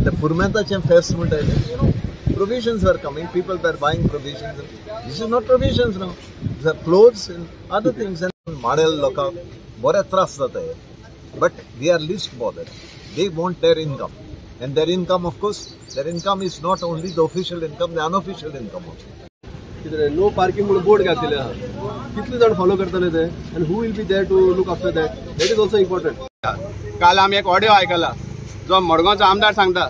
And Purmentache fest, provisions were coming, people were buying provisions. This is not provisions now. These are clothes and other things. And model loka, bore tras jata hai. But they are least bothered. They want their income. And their income, of course, their income is not only the official income, the unofficial income also. No parking board कितले जण follow करतले ते and who will be there to look after that? That is also important. काल आम्ही एक audio ऐकला जो मडगावचा आमदार सांगता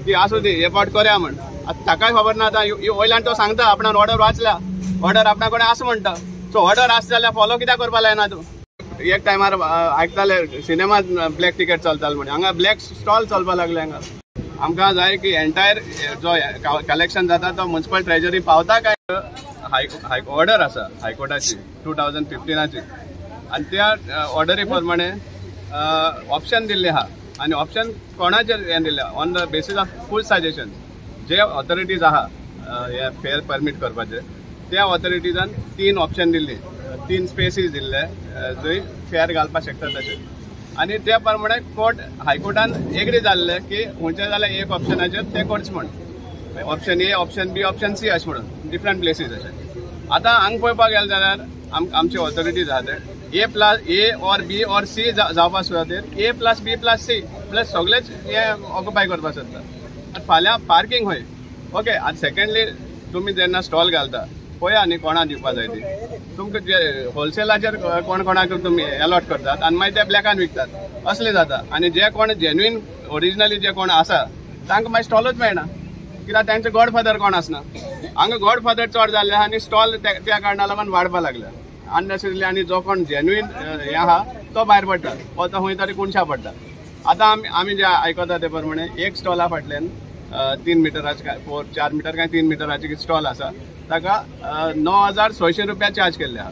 की असू दे हे पाट करूया म्हण. आता ताकाय खबर ना, आता वयल्यान तो सांगता आपण ऑर्डर वाचला, ऑर्डर आपणा कडेन आसा म्हणटा. सो ऑर्डर आसा जाल्यार फॉलो कित्याक करपा लायना तूं? एक टायमार आयकताले सिनेमा ब्लॅक टिकेट चलताले म्हण, हांगा ब्लॅक स्टॉल चलपा लागले. हांगा आमकां जाय की एंटायर जो कलेक्शन जाता तो म्युनिसिपल ट्रेजरी पावता काय. हाय ऑर्डर आसा हायकोर्टाची 2015ची आनी त्या ऑर्डरी प्रमाणे ऑप्शन दिल्ले आहा. आनी ऑप्शन कोणाचेर हें दिल्लें on the basis of full suggestion. जे ऑथॉरिटीज आहा हे फेअर परमीट करपाचे त्या ऑथॉरिटीजान 3 ऑप्शन दिल्ली, 3 स्पेसीस दिल्ले जंय फेअर घालपाक शकता तशें. आनी त्या प्रमाणे कोर्ट हायकोर्टान एग्री जाल्ले की खंयचे जाल्यार एक ऑप्शनाचेर ते करचे म्हण. Option A, option B, option C अशें म्हणून डिफरंट प्लेसीस अशें. आतां हांगा पळोवपाक गेले जाल्यार आमचे ऑथॉरिटीज आहा ते ए ऑर बी ऑर सी जावपा सुद्दां A+B+C प्लस सगळेच हे ऑक्युपाय करपाक सोदता. फाल्यां पार्किंग खंय? ओके. आनी सेकंडली तुमी जेन्ना स्टॉल घालता पळया न्ही कोणा दिवपाक जाय ती. तुमकां जे होलसेलाचेर कोणाक तुमी अलॉट करतात आनी मागीर ते ब्लॅकान विकतात असलें जाता. आनी जे कोण जेन्युइन ओरिजिनली जे कोण आसा तांकां मागीर स्टॉलूच मेळना, कित्याक तांचे गॉडफादर कोण आसना. हांगा गॉडफादर चड जाल्ले आहा आनी स्टॉल त्या कारणान लागून वाडपाक लागले अननेसेसरली. आनी जो कोण जेन्युइन हे आहा तो भायर पडटा, वो तो खंय तरी कुणशा पडटा. आतां आमी जे आयकता ते प्रमाणे एक स्टॉला फाटल्यान 3 मिटराचे काय 4 मिटर काय 3 मिटराचे स्टॉल आसा ताका 9,600 रुपया चार्ज केल्ले आहा.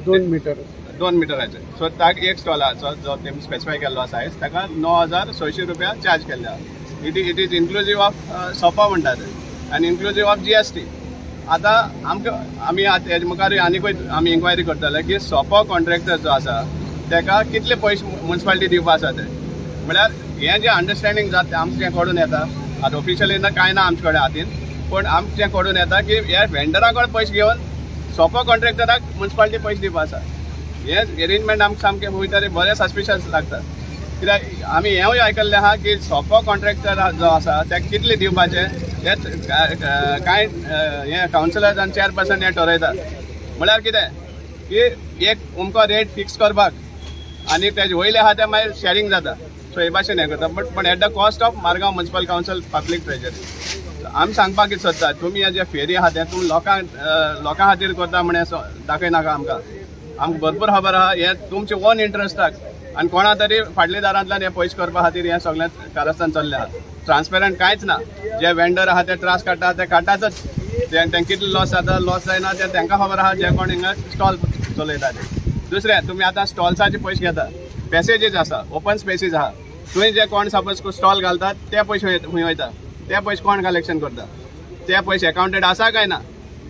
2 मिटराचे. सो ताका एक स्टॉल आहा जो तेमी स्पेसिफाय केल्लो आसा सायज, ताका 9,600 रुपया चार्ज केल्ले आहा. इट इज इन्क्लुजीव ऑफ सोपा म्हणटा ते आनी इन्क्लुजीव ऑफ GST. आतां आमी हेजे मुखार आनीकूय आमी इन्क्वायरी करतले की सोपा कॉन्ट्रॅक्टर जो आसा ताका कितले पयशे म्युनिसिपालिटी दिवपा आसा ते. म्हळ्यार हें जे अंडरस्टँडींग जाता आमचे कडून येता. आतां ऑफिशियली कांय ना आमचे कडेन हातीन, पण आमचे कडून येता की ह्या वेंडरा कडेन पयशे घेवन सोपा कॉन्ट्रॅक्टराक म्युनिसिपालिटी पयशे दिवपा आसा. हे अरेंजमेंट आमकां सामकें खंय तरी बरें सस्पिशियस लागता. कित्याक आमी हेंवूय आयकल्लें आहा की सोपा कॉन्ट्रॅक्टर जो आसा ताका कितले दिवपाचे हे कांय हे कावन्सिलर्स आनी चेअरपर्सन हे ठरयतात. म्हळ्यार कितें की एक उमको रेट फिक्स करपाक आनी तेजे वयले आहा ते मागीर शेअरिंग जाता. सो हे भाशेन हें करता, but at the cost of Margao municipal council public treasury. आमी सांगपाक कितें सोदता, तुमी हे जे फेरी आहा ते तुमी लोकां खातीर करता म्हण दाखयनाका आमकां. आमकां भरपूर खबर आहा हे तुमचे ओन इंट्रस्टाक आनी कोणा तरी फाटल्या दारांतल्यान हे पयशे करपा खातीर हें सगळें कारस्थान चल्लें आहा. ट्रान्सपेरंट कांयच ना. जे वेंडर आहा ते त्रास काडटा ते काडटातच. तांकां कितले लॉस जाता लॉस जायना ते तांकां खबर आहा जे कोण हिंगा स्टॉल चलयता ते. दुसरें तुमी आतां स्टॉल्साचे पयशे घेता, पॅसेजीस आसा, ओपन स्पेसीस आहा, थंय जे कोण सपोज स्टॉल घालतात ते पयशे खंय वयता, ते पयशे कोण कलेक्शन करता? ते पयशे अकाउंटेड आसा काय ना?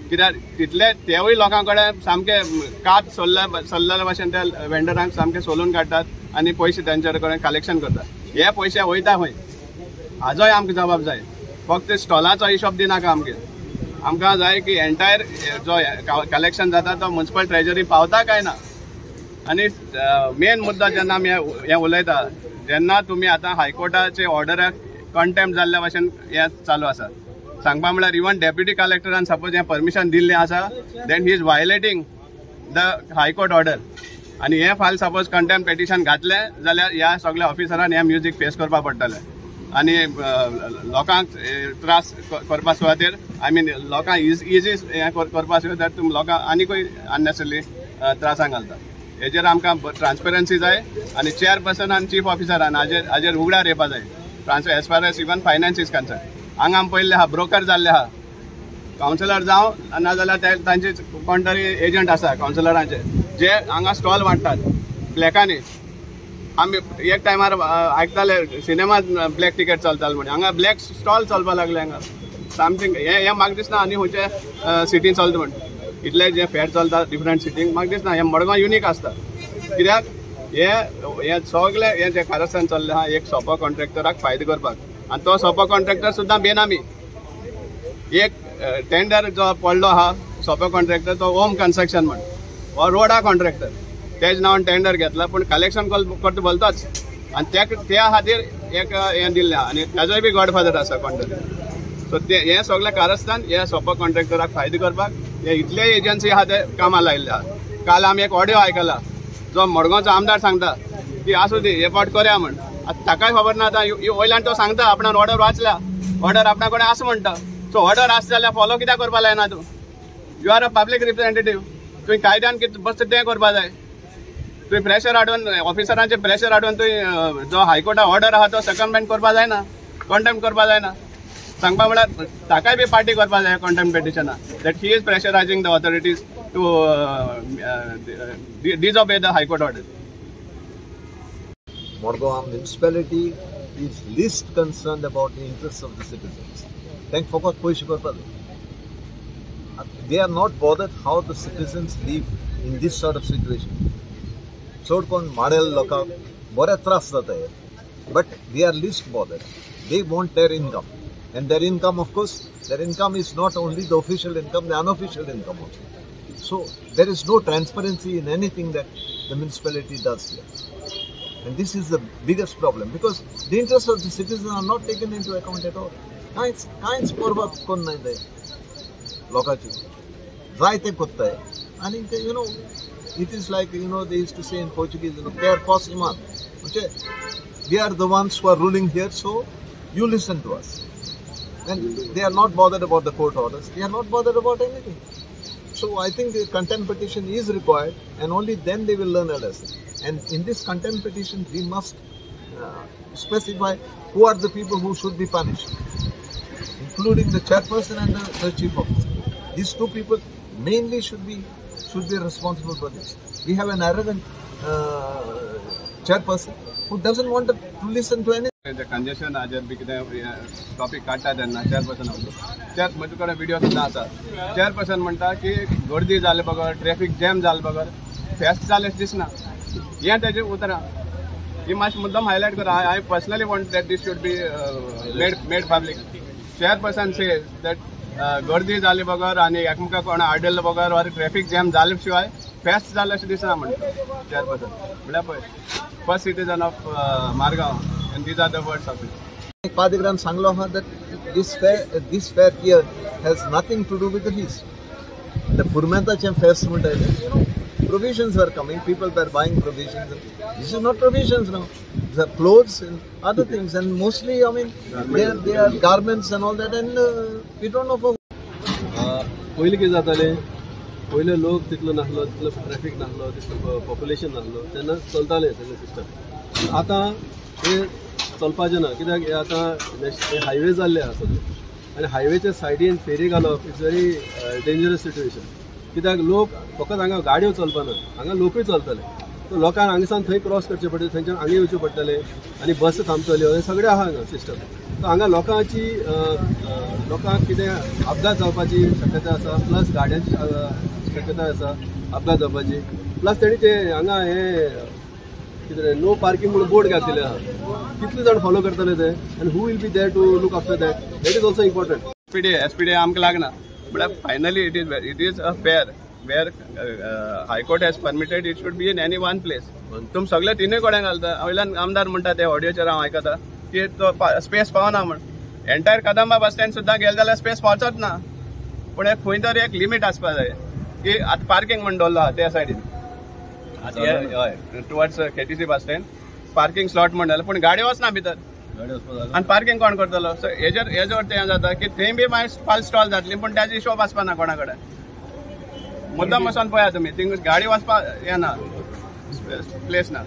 कित्याक तितले तेवूय लोकां कडेन सामके कात सोल्ल्या भाशेन त्या वेंडरांक सामके सोलून काडटात आनी पयशे तेंचे कडेन कलेक्शन करतात. हे पयशे वयता खंय? हाजोय आमकां जबाब जाय. फक्त स्टॉलाचो हिशोब दिनाका आमकां जाय की एंटायर जो कलेक्शन जाता तो म्युनिसिपल ट्रेजरी पावता काय ना. आनी मेन मुद्दा जेन्ना आमी हें उलयता जेन्ना तुमी आतां हायकोर्टाचे ऑर्डराक कंटेम्प्ट जाल्ल्या भाशेन हें चालू आसा. सांगपा म्हळ्यार इवन डेप्युटी कलेक्टरान सपोज हें परमिशन दिल्लें आसा then he is violating the high court order. आनी हें फाल सपोज कंटेम्प्ट पेटिशन घातलें जाल्यार ह्या सगळ्या ऑफिसरान हें म्युजीक फेस करपा पडटलें. आनी लोकांक त्रास करपा सुवातेर आय मीन लोकांक इजी हें करपा सुवातेर तुमी लोकांक आनीकूय अननेसेसरली त्रासांक घालता. हेजेर आमकां ट्रान्सपेरन्सी जाय आनी चेअरपर्सन आनी चीफ ऑफिसरान हाजेर उगडार येवपा जाय. As far as even finance is concern. हांगा आमी पळयल्ले आहा ब्रोकर जाल्ले आहा, कावन्सिलर जावं नाजाल्यार तांचे कोण तरी एजंट आसा कावन्सिलरांचे जे हांगा स्टॉल वाडटात ब्लॅकांनी. आमी एक टायमार आयकताले सिनेमा ब्लॅक टिकेट चलताले म्हण, हांगा ब्लॅक स्टॉल चलपा लागले. हांगा सामथींग हें म्हाका दिसना आनी खंयचे सिटीन चलता म्हण. इतले जे फेर चलता डिफरंट सिटींग म्हाका दिसना हें मडगांव युनीक आसता. कित्याक हे सगळे हे जे कारस्थान चल्लें आहा एक सोपो कॉन्ट्रॅक्टराक फायदो करपाक आणि तो सोपो कॉन्ट्रॅक्टर सुद्धा बेनामी. एक टेंडर जो पडलो हा सोपो कॉन्ट्रॅक्टर तो होम कन्स्ट्रक्शन म्हण हो रोडा कॉन्ट्रॅक्टर तेज नांवान टेंडर घेतला पूण कलेक्शन करता बोलतोच आणि त्या खातीर एक हें दिल्लें आहा आनी ताजोय बी गॉडफादर आसा कॉन्ट्रॅक्टर. सो हें सगळें कारस्थान हे सोपो कॉन्ट्रॅक्टराक फायदो करपाक हे इतले एजन्सी आहा ते कामां लायिल्ले आहा. काल आमी एक ऑडियो आयकला जो मडगांवचो आमदार सांगता की आसूं दी हे पावट करया म्हण. आतां ताकाय खबर ना आतां वयल्यान तो सांगता आपणान ऑर्डर वाचल्या ऑर्डर आपणा कडेन आसा म्हणटा. सो ऑर्डर आसा जाल्यार फॉलो कित्याक करपा लायना तूं? You are a public representative. तुवें कायद्यान कितें बसता तें करपा जाय. तुवें प्रेशर हाडून ऑफिसरांचेर प्रेशर हाडून तुवें जो हायकोर्टा ऑर्डर आहा तो सकमबेंट करपा जायना कॉन्टेम्प्ट करपा जायना. सांगपा म्हळ्यार ताकाय बी पार्टी करपा जाय कॉन्टेम्प्ट पेटिशनाक that he is pressurising the authorities to disobey the high court order. Morgaon municipality is least concerned about the interests of the citizens. Thank focus poishi korpa. They are not bothered how the citizens live in this sort of situation. चड कोण model लोकांक बरे त्रास जाता, but they are least bothered. They want their income, and their income, of course, their income is not only the official income, the unofficial income also. So there is no transparency in anything that the municipality does here. And this is the biggest problem because the interests of the citizens are not taken into account at all. Kainच porva kon nahi de lokachi zaite kotta hai. And you know, it is like, you know, they used to say in Portuguese, you know, quer posso iman. We are the ones who are ruling here, so you listen to us. And they are not bothered about the court orders. They are not bothered about anything. So I think the contempt petition is required, and only then they will learn a lesson. And in this contempt petition, we must specify who are the people who should be punished, including the chairperson and the chief officer. These two people mainly should be responsible for this. We have an arrogant chairperson who doesn't want to listen to anything. The congestion हाजेर B कितें topic काडटा तेन्ना chairperson म्हजे कडेन video सुद्दां आसा. Chairperson म्हणटा की गर्दी जाले बगर ट्रॅफिक जॅम जाले बगर फेस्ट जालें दिसना. हें तेजें उतरां ही मातशें मुद्दम हायलायट कर. I personally want that these should be made public. Chairperson say that गर्दी जाली बगर आनी एकामेकाक कोण आडयल्लो बगर वा ट्रॅफिक जॅम जाले शिवाय फेस्ट जालें अशें दिसना म्हणटा चेअरपर्सन. म्हळ्यार पळय first citizen of Margao. And these are the words of it. Padigram Sanglo that this fair here has nothing to do with the feast. The Purmenta Chem Fest, you know, provisions were coming, people were buying provisions. This is not provisions now. These are clothes and other things, and mostly, I mean, they are garments and all that, and we don't know for. पहिले कितें जातालें, पहिले लोक तितलो नासलो, तितलो traffic नासलो, तितलो पॉप्युलेशन नासलो, तेन्ना चलतालें सगळें सिस्टम. आतां हे चलपाचें ना कित्याक हे आतां हायवे जाल्ले आहा सगळे आनी हायवेच्या सायडीन फेरी घालप इट्स व्हेरी डेंजरस सिट्युएशन. कित्याक लोक फकत हांगा गाडयो चलपाना, हांगा लोकूय चलतले. सो लोकांक हांगासान थंय क्रॉस करचें पडटलें, थंयच्यान हांगा येवचें पडटलें आनी बस थांबतल्यो, हें सगळें आहा हांगा सिस्टम. सो हांगा लोकांक कितें अपघात जावपाची शक्यताय आसा, प्लस गाडयांची शक्यताय आसा अपघात जावपाची. प्लस तेणी ते हांगा हे कितें नो पार्किंग म्हणून बोर्ड घातिल्ले आहा. कितले जाण फॉलो करतले ते आनी who will be there to look after that, that is also important. SPD आमकां लागना म्हळ्यार finally it is a fair where high court has permitted it should be in any one place. तुम सगळे तिनूय कडेन घालता. वयल्यान आमदार म्हणटा ते ऑडियोचेर हांव आयकता की तो स्पेस पावना म्हण. एंटायर कदंबा बस स्टँड सुद्दां गेले जाल्यार स्पेस पावचोच ना. पूण खंय तरी एक लिमीट आसपा जाय की आतां पार्किंग म्हण दवरलो आहा त्या सायडीन हय towards KTC bus stand parking slot म्हण जाल्यार पूण गाडी वचना भितर आनी पार्किंग कोण करतलो. सो हेजेर हें जाता की थंय बी मागीर फाल स्टॉल जातली पूण त्याची हिशोब आसपाना कोणा कडेन. मुद्दम वचोन पळया तुमी थिंग गाडी वचपाक येना प्लेस ना.